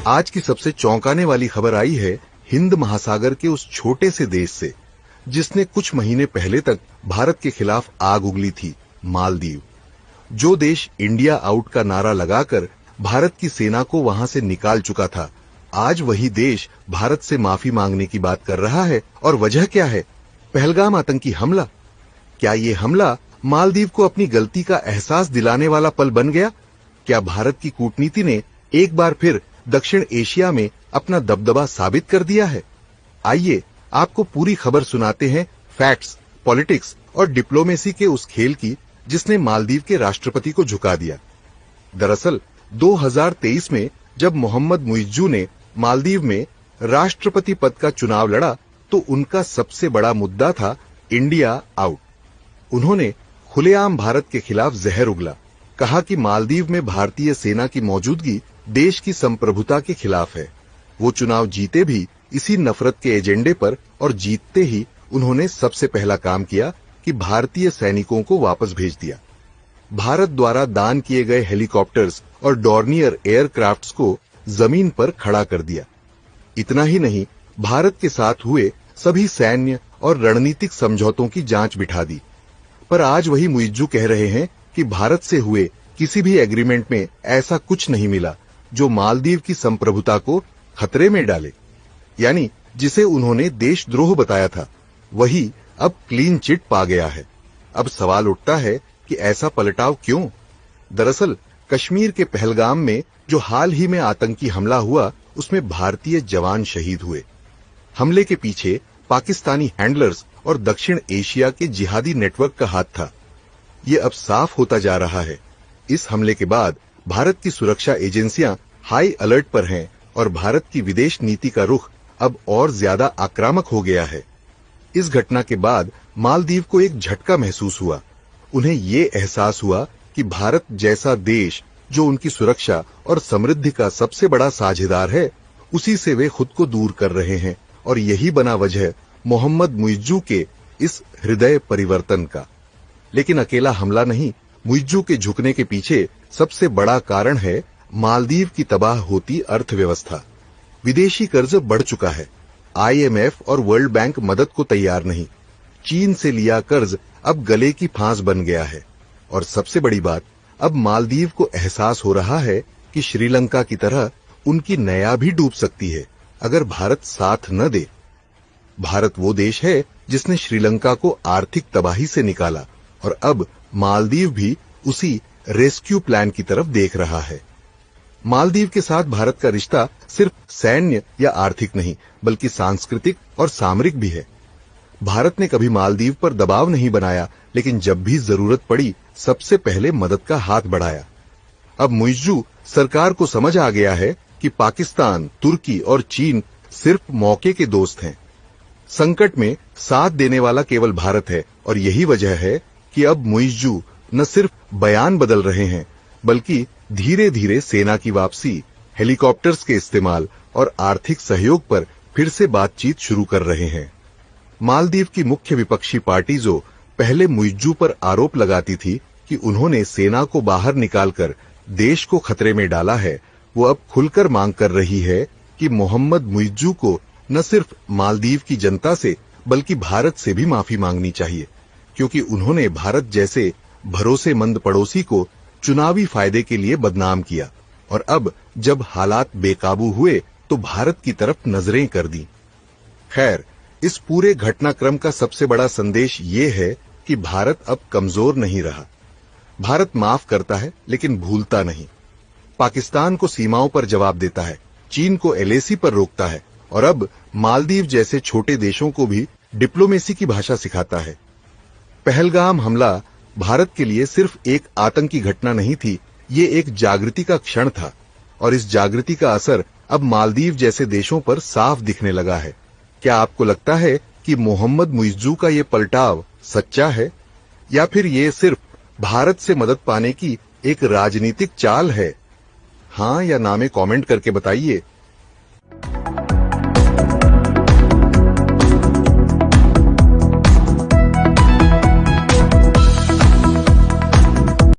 आज की सबसे चौंकाने वाली खबर आई है हिंद महासागर के उस छोटे से देश से, जिसने कुछ महीने पहले तक भारत के खिलाफ आग उगली थी, मालदीव। जो देश इंडिया आउट का नारा लगाकर भारत की सेना को वहां से निकाल चुका था, आज वही देश भारत से माफी मांगने की बात कर रहा है। और वजह क्या है? पहलगाम आतंकी हमला। क्या ये हमला मालदीव को अपनी गलती का एहसास दिलाने वाला पल बन गया? क्या भारत की कूटनीति ने एक बार फिर दक्षिण एशिया में अपना दबदबा साबित कर दिया है? आइए आपको पूरी खबर सुनाते हैं फैक्ट्स, पॉलिटिक्स और डिप्लोमेसी के उस खेल की जिसने मालदीव के राष्ट्रपति को झुका दिया। दरअसल 2023 में जब मोहम्मद मुइज्जू ने मालदीव में राष्ट्रपति पद का चुनाव लड़ा तो उनका सबसे बड़ा मुद्दा था इंडिया आउट। उन्होंने खुलेआम भारत के खिलाफ जहर उगला, कहा कि मालदीव में भारतीय सेना की मौजूदगी देश की संप्रभुता के खिलाफ है। वो चुनाव जीते भी इसी नफरत के एजेंडे पर और जीतते ही उन्होंने सबसे पहला काम किया कि भारतीय सैनिकों को वापस भेज दिया। भारत द्वारा दान किए गए हेलीकॉप्टर्स और डॉर्नियर एयरक्राफ्ट्स को जमीन पर खड़ा कर दिया। इतना ही नहीं, भारत के साथ हुए सभी सैन्य और रणनीतिक समझौतों की जांच बिठा दी। पर आज वही मुइज्जू कह रहे हैं कि भारत से हुए किसी भी एग्रीमेंट में ऐसा कुछ नहीं मिला जो मालदीव की संप्रभुता को खतरे में डाले। यानी जिसे उन्होंने देशद्रोह बताया था, वही अब क्लीन चिट पा गया है। अब सवाल उठता है कि ऐसा पलटाव क्यों? दरअसल कश्मीर के पहलगाम में जो हाल ही में आतंकी हमला हुआ, उसमें भारतीय जवान शहीद हुए। हमले के पीछे पाकिस्तानी हैंडलर्स और दक्षिण एशिया के जिहादी नेटवर्क का हाथ था। ये अब साफ होता जा रहा है। इस हमले के बाद भारत की सुरक्षा एजेंसियां हाई अलर्ट पर हैं और भारत की विदेश नीति का रुख अब और ज्यादा आक्रामक हो गया है। इस घटना के बाद मालदीव को एक झटका महसूस हुआ। उन्हें ये एहसास हुआ कि भारत जैसा देश जो उनकी सुरक्षा और समृद्धि का सबसे बड़ा साझेदार है, उसी से वे खुद को दूर कर रहे हैं। और यही बना वजह मोहम्मद मुइज्जू के इस हृदय परिवर्तन का। लेकिन अकेला हमला नहीं, मुइज्जू के झुकने के पीछे सबसे बड़ा कारण है मालदीव की तबाह होती अर्थव्यवस्था। विदेशी कर्ज बढ़ चुका है। IMF और वर्ल्ड बैंक मदद को तैयार नहीं। चीन से लिया कर्ज अब गले की फांस बन गया है। और सबसे बड़ी बात, अब मालदीव को एहसास हो रहा है कि श्रीलंका की तरह उनकी नया भी डूब सकती है अगर भारत साथ न दे। भारत वो देश है जिसने श्रीलंका को आर्थिक तबाही से निकाला और अब मालदीव भी उसी रेस्क्यू प्लान की तरफ देख रहा है। मालदीव के साथ भारत का रिश्ता सिर्फ सैन्य या आर्थिक नहीं, बल्कि सांस्कृतिक और सामरिक भी है। भारत ने कभी मालदीव पर दबाव नहीं बनाया, लेकिन जब भी जरूरत पड़ी सबसे पहले मदद का हाथ बढ़ाया। अब मुइज्जू सरकार को समझ आ गया है कि पाकिस्तान, तुर्की और चीन सिर्फ मौके के दोस्त हैं। संकट में साथ देने वाला केवल भारत है और यही वजह है कि अब मुइज्जू न सिर्फ बयान बदल रहे हैं, बल्कि धीरे धीरे सेना की वापसी, हेलीकॉप्टर्स के इस्तेमाल और आर्थिक सहयोग पर फिर से बातचीत शुरू कर रहे हैं। मालदीव की मुख्य विपक्षी पार्टी जो पहले मुइज्जू पर आरोप लगाती थी कि उन्होंने सेना को बाहर निकालकर देश को खतरे में डाला है, वो अब खुलकर मांग कर रही है कि मोहम्मद मुइज्जू को न सिर्फ मालदीव की जनता से बल्कि भारत से भी माफी मांगनी चाहिए, क्योंकि उन्होंने भारत जैसे भरोसेमंद पड़ोसी को चुनावी फायदे के लिए बदनाम किया और अब जब हालात बेकाबू हुए तो भारत की तरफ नजरें कर दी। खैर, इस पूरे घटनाक्रम का सबसे बड़ा संदेश ये है कि भारत अब कमजोर नहीं रहा। भारत माफ करता है लेकिन भूलता नहीं। पाकिस्तान को सीमाओं पर जवाब देता है, चीन को LAC पर रोकता है और अब मालदीव जैसे छोटे देशों को भी डिप्लोमेसी की भाषा सिखाता है। पहलगाम हमला भारत के लिए सिर्फ एक आतंकी घटना नहीं थी, ये एक जागृति का क्षण था और इस जागृति का असर अब मालदीव जैसे देशों पर साफ दिखने लगा है। क्या आपको लगता है कि मोहम्मद मुइज्जू का ये पलटाव सच्चा है या फिर ये सिर्फ भारत से मदद पाने की एक राजनीतिक चाल है? हाँ या ना में कमेंट करके बताइए।